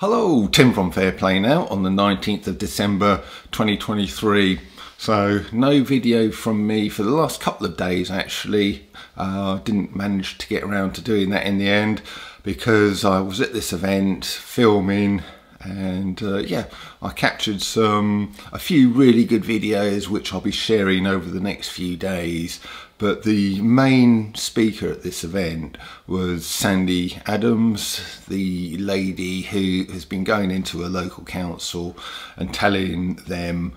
Hello, Tim from Fair Play now on the 19th of December 2023. So no video from me for the last couple of days actually. Didn't manage to get around to doing that in the end because I was at this event filming and yeah, I captured a few really good videos which I'll be sharing over the next few days. But the main speaker at this event was Sandy Adams, the lady who has been going into a local council and telling them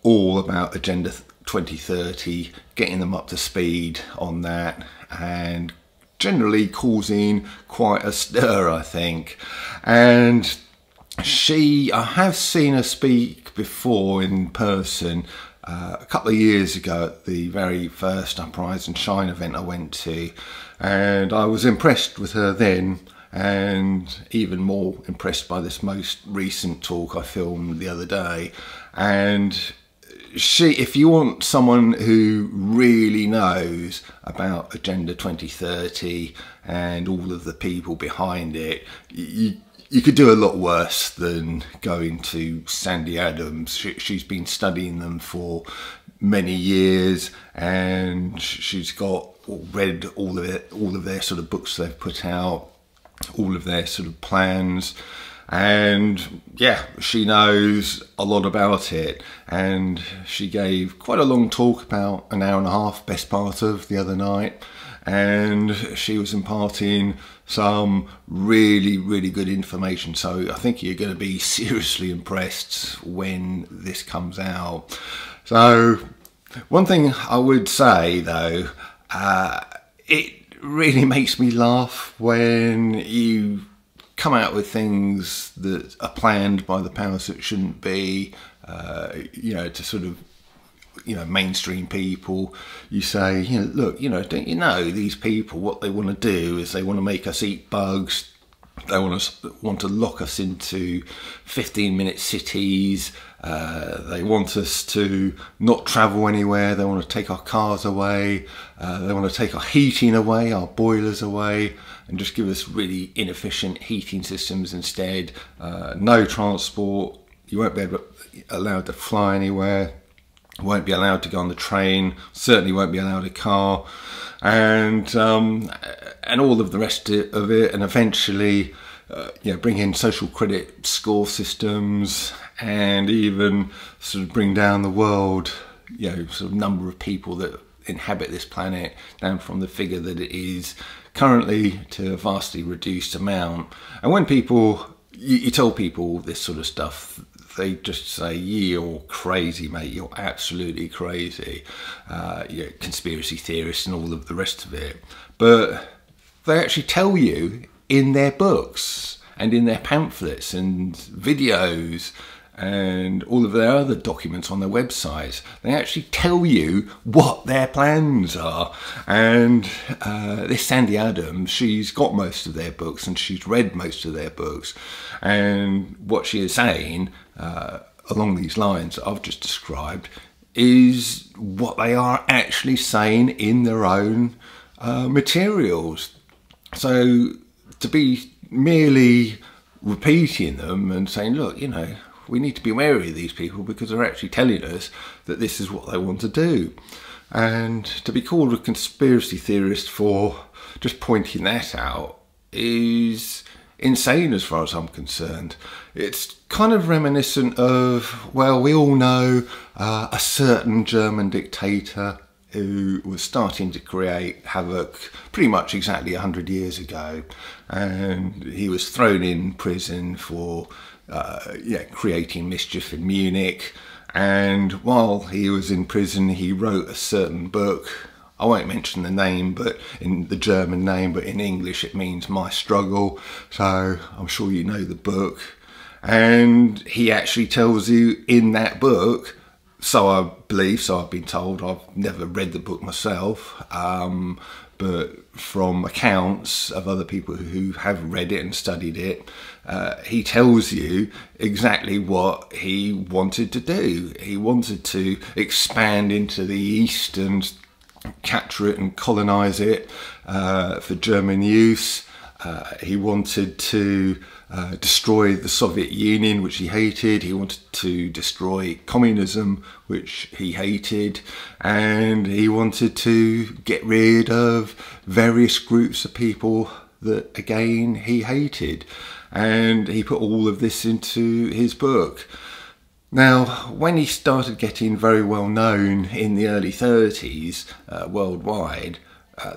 all about Agenda 2030, getting them up to speed on that, and generally causing quite a stir, I think. And I have seen her speak before in person. A couple of years ago at the very first Uprise and Shine event I went to, and I was impressed with her then, and even more impressed by this most recent talk I filmed the other day. And if you want someone who really knows about Agenda 2030 and all of the people behind it, you could do a lot worse than going to Sandy Adams. She's been studying them for many years, and she's read all of their sort of books they've put out, all of their sort of plans, and yeah, she knows a lot about it. And she gave quite a long talk, about an hour and a half, best part of the other night, and she was imparting some really good information. So I think you're going to be seriously impressed when this comes out. So one thing I would say though, it really makes me laugh when you come out with things that are planned by the powers that shouldn't be, you know, to sort of, you know, mainstream people. You say, you know, look, you know, don't you know these people, what they want to do is they want to make us eat bugs. They want to lock us into 15-minute cities. They want us to not travel anywhere. They want to take our cars away. They want to take our heating away, our boilers away, and just give us really inefficient heating systems instead. No transport. You won't be allowed to fly anywhere. Won't be allowed to go on the train, certainly won't be allowed a car, and all of the rest of it. And eventually, you know, bring in social credit score systems, and even sort of bring down the world, you know, sort of number of people that inhabit this planet down from the figure that it is currently to a vastly reduced amount. And when you tell people this sort of stuff, they just say, you're crazy, mate, you're absolutely crazy. You're conspiracy theorists and all of the rest of it. But they actually tell you in their books and in their pamphlets and videos and all of their other documents on their websites, they actually tell you what their plans are. And this Sandy Adams, she's got most of their books and she's read most of their books. And what she is saying, along these lines that I've just described, is what they are actually saying in their own materials. So to be merely repeating them and saying, look, you know, we need to be wary of these people because they're actually telling us that this is what they want to do. And to be called a conspiracy theorist for just pointing that out is insane as far as I'm concerned. It's kind of reminiscent of, well, we all know a certain German dictator who was starting to create havoc pretty much exactly 100 years ago, and he was thrown in prison for creating mischief in Munich. And while he was in prison, he wrote a certain book. I won't mention the name, but in the German name, but in English it means My Struggle. So I'm sure you know the book. And he actually tells you in that book, so I believe, so I've been told, I've never read the book myself, but from accounts of other people who have read it and studied it, he tells you exactly what he wanted to do. He wanted to expand into the East and capture it and colonize it for German use. He wanted to destroy the Soviet Union, which he hated. He wanted to destroy communism, which he hated. And he wanted to get rid of various groups of people that, again, he hated. And he put all of this into his book. Now, when he started getting very well known in the early 30s worldwide,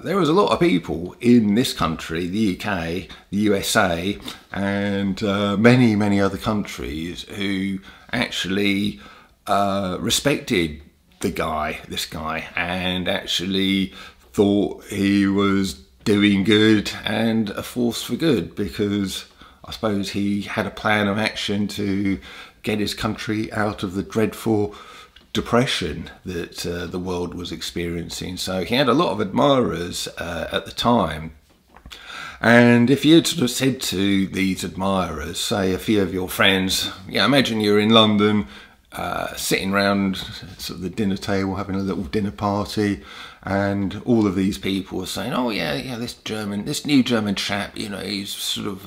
there was a lot of people in this country, the UK, the USA, and many, many other countries who actually respected this guy, and actually thought he was doing good and a force for good, because I suppose he had a plan of action to get his country out of the dreadful depression that the world was experiencing. So he had a lot of admirers at the time. And if you had sort of said to these admirers, say a few of your friends, yeah, imagine you're in London, sitting around sort of the dinner table, having a little dinner party, and all of these people are saying, oh yeah, this new German chap, you know, he's sort of,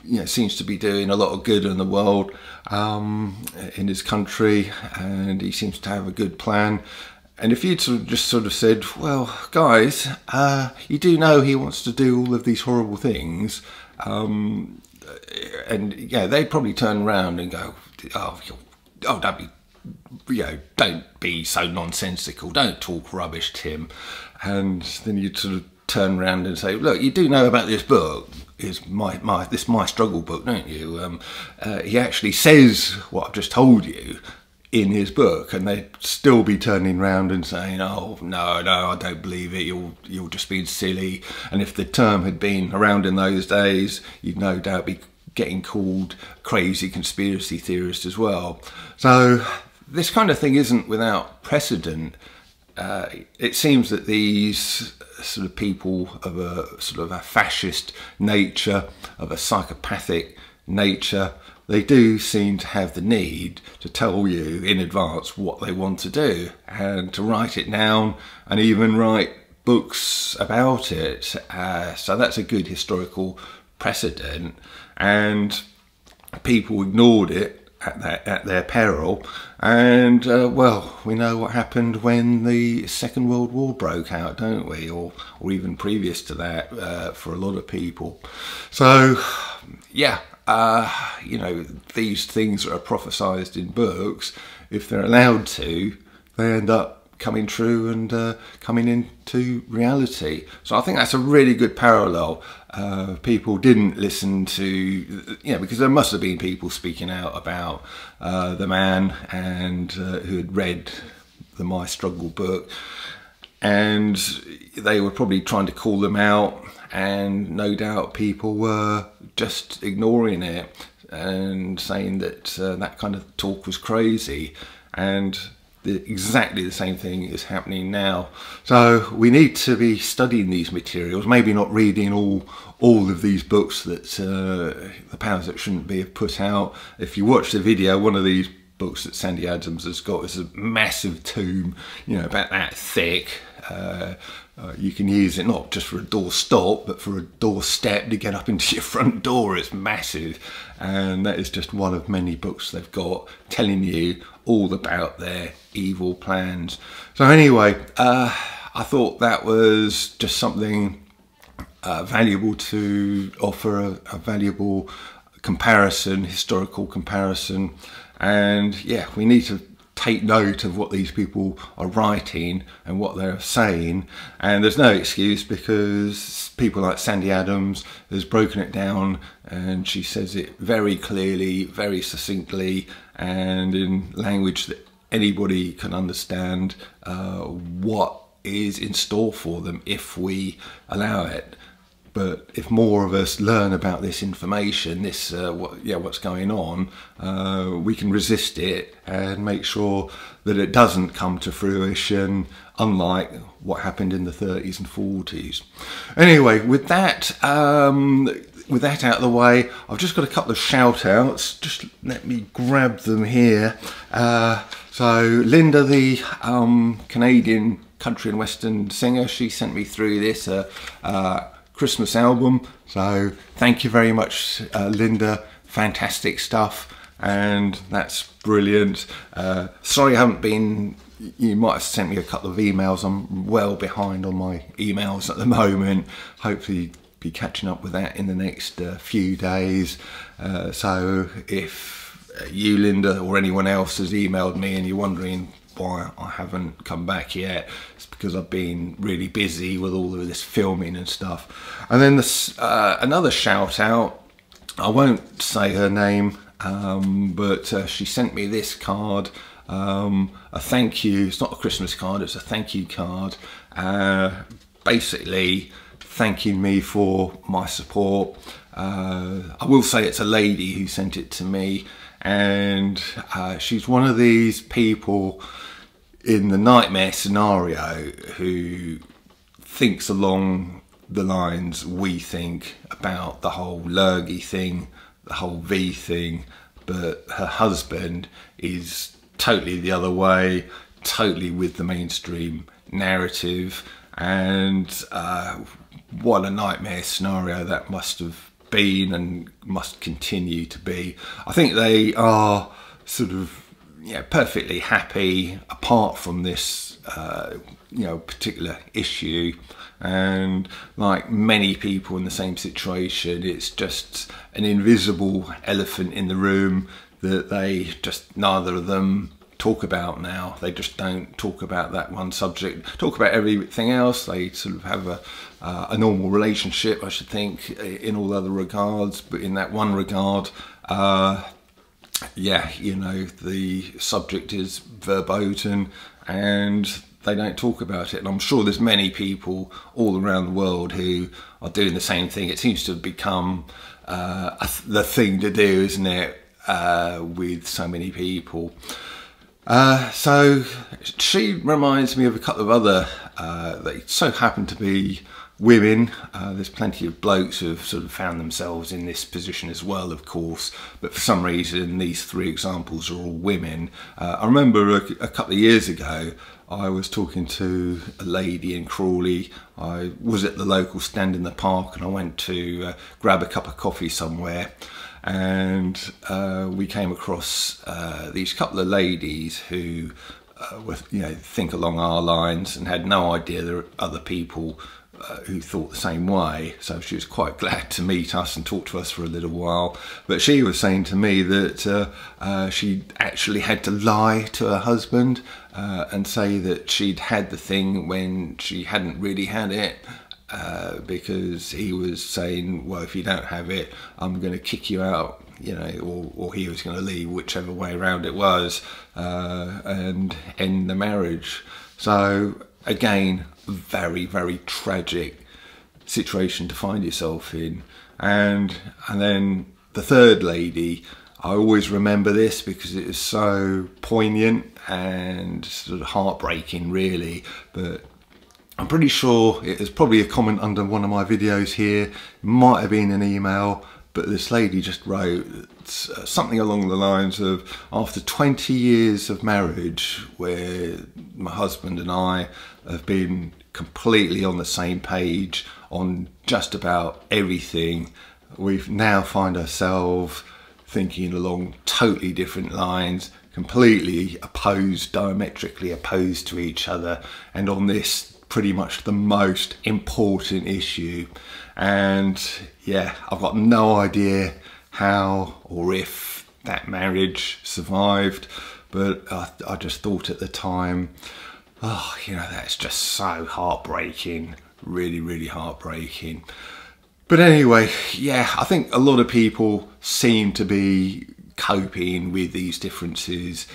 you know, seems to be doing a lot of good in the world, in his country, and he seems to have a good plan. And if you'd just said, well, guys, you do know he wants to do all of these horrible things, and yeah, they'd probably turn around and go, oh, don't be so nonsensical, don't talk rubbish, Tim. And then you'd sort of turn around and say, look, you do know about this book, is my struggle book, don't you? He actually says what I've just told you in his book, and they'd still be turning around and saying, oh no, I don't believe it, you're just being silly. And if the term had been around in those days, you'd no doubt be getting called crazy conspiracy theorist as well. So this kind of thing isn't without precedent. It seems that these sort of people of a sort of a fascist nature, of a psychopathic nature, they do seem to have the need to tell you in advance what they want to do, and to write it down, and even write books about it. So that's a good historical precedent, and people ignored it at their peril. And well, we know what happened when the Second World War broke out, don't we? Or even previous to that, for a lot of people. So yeah, you know, these things that are prophesized in books, if they're allowed to, they end up coming true and coming into reality. So I think that's a really good parallel. People didn't listen to, you know, because there must have been people speaking out about the man, and who had read the My Struggle book, and they were probably trying to call them out, and no doubt people were just ignoring it and saying that that kind of talk was crazy. And exactly the same thing is happening now. So we need to be studying these materials, maybe not reading all of these books that the powers that shouldn't be have put out. If you watch the video, one of these books that Sandy Adams has got is a massive tome, you know, about that thick. You can use it not just for a door stop, but for a doorstep to get up into your front door. It's massive, and that is just one of many books they've got telling you all about their evil plans. So anyway, I thought that was just something valuable to offer, a valuable comparison, historical comparison. And yeah, we need to take note of what these people are writing and what they're saying. And there's no excuse, because people like Sandy Adams has broken it down, and she says it very clearly, very succinctly, and in language that anybody can understand what is in store for them if we allow it. But if more of us learn about this information, this what's going on, we can resist it and make sure that it doesn't come to fruition, unlike what happened in the 30s and 40s. Anyway, with that out of the way, I've just got a couple of shout outs. Just let me grab them here. So Linda, the Canadian country and western singer, she sent me through this Christmas album. So thank you very much, Linda. Fantastic stuff, and that's brilliant. Sorry I haven't been, you might have sent me a couple of emails. I'm well behind on my emails at the moment. Hopefully be catching up with that in the next few days. So if you, Linda, or anyone else has emailed me and you're wondering why I haven't come back yet, it's because I've been really busy with all of this filming and stuff. And then this, another shout out, I won't say her name, but she sent me this card, a thank you. It's not a Christmas card, it's a thank you card, basically thanking me for my support. I will say it's a lady who sent it to me, and she's one of these people in the nightmare scenario who thinks along the lines we think about the whole lurgy thing, the whole V thing, but her husband is totally the other way, totally with the mainstream narrative, and what a nightmare scenario that must have been and must continue to be. I think they are sort of, yeah, perfectly happy apart from this you know, particular issue, and like many people in the same situation, it's just an invisible elephant in the room that they just, neither of them talk about now. They just don't talk about that one subject, talk about everything else. They sort of have a normal relationship, I should think, in all other regards, but in that one regard, yeah, you know, the subject is verboten and they don't talk about it. And I'm sure there's many people all around the world who are doing the same thing. It seems to have become the thing to do, isn't it, with so many people. So she reminds me of a couple of other, they so happen to be women. There's plenty of blokes who have sort of found themselves in this position as well, of course, but for some reason these three examples are all women. I remember a couple of years ago I was talking to a lady in Crawley. I was at the local stand in the park and I went to grab a cup of coffee somewhere, and we came across these couple of ladies who were, you know, think along our lines and had no idea there were other people who thought the same way. So she was quite glad to meet us and talk to us for a little while. But she was saying to me that she actually had to lie to her husband and say that she'd had the thing when she hadn't really had it, because he was saying, well, if you don't have it, I'm going to kick you out, you know, or he was going to leave, whichever way around it was, and end the marriage. So again, very, very tragic situation to find yourself in. And then the third lady, I always remember this because it is so poignant and sort of heartbreaking, really. But I'm pretty sure it is probably a comment under one of my videos here. It might have been an email, but this lady just wrote something along the lines of, after 20 years of marriage where my husband and I have been completely on the same page on just about everything, we've now find ourselves thinking along totally different lines, completely opposed, diametrically opposed to each other, and on this pretty much the most important issue. And yeah, I've got no idea how or if that marriage survived, but I just thought at the time, oh, you know, that's just so heartbreaking, really, really heartbreaking. But anyway, yeah, I think a lot of people seem to be coping with these differences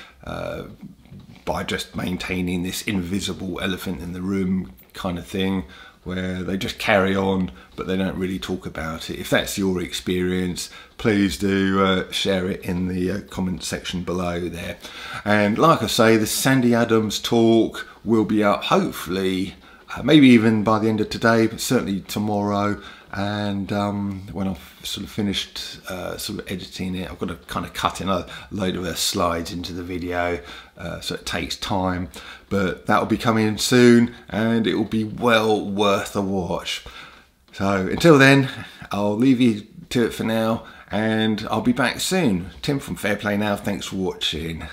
by just maintaining this invisible elephant in the room kind of thing, where they just carry on but they don't really talk about it. If that's your experience, please do share it in the comment section below there. And like I say, the Sandy Adams talk will be up hopefully maybe even by the end of today, but certainly tomorrow. And when I've sort of finished sort of editing it, I've got to kind of cut in a load of her slides into the video, so it takes time, but that will be coming in soon and it will be well worth a watch. So until then, I'll leave you to it for now, and I'll be back soon. Tim from Fair Play Now, thanks for watching.